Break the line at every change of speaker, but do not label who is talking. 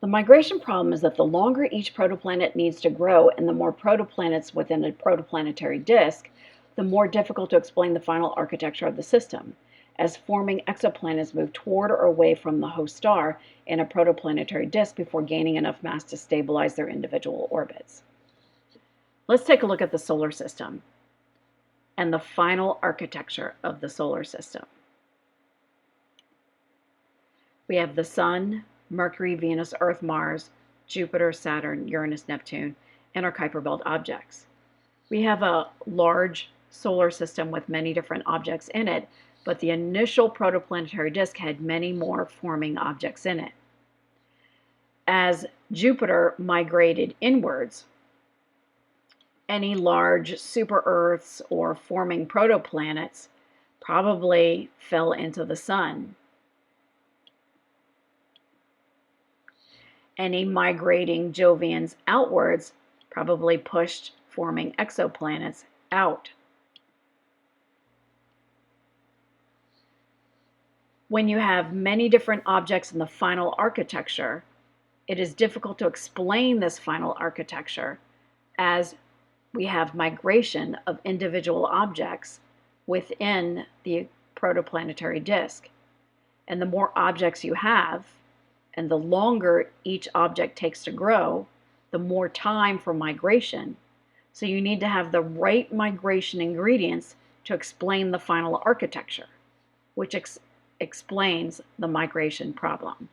The migration problem is that the longer each protoplanet needs to grow and the more protoplanets within a protoplanetary disk, the more difficult to explain the final architecture of the system, as forming exoplanets move toward or away from the host star in a protoplanetary disk before gaining enough mass to stabilize their individual orbits. Let's take a look at the solar system and the final architecture of the solar system. We have the Sun, Mercury, Venus, Earth, Mars, Jupiter, Saturn, Uranus, Neptune, and our Kuiper Belt objects. We have a large solar system with many different objects in it, but the initial protoplanetary disk had many more forming objects in it. As Jupiter migrated inwards, any large super-Earths or forming protoplanets probably fell into the Sun. Any migrating Jovians outwards probably pushed forming exoplanets out. When you have many different objects in the final architecture, it is difficult to explain this final architecture as we have migration of individual objects within the protoplanetary disk. And the more objects you have, and the longer each object takes to grow, the more time for migration. So you need to have the right migration ingredients to explain the final architecture, which explains the migration problem.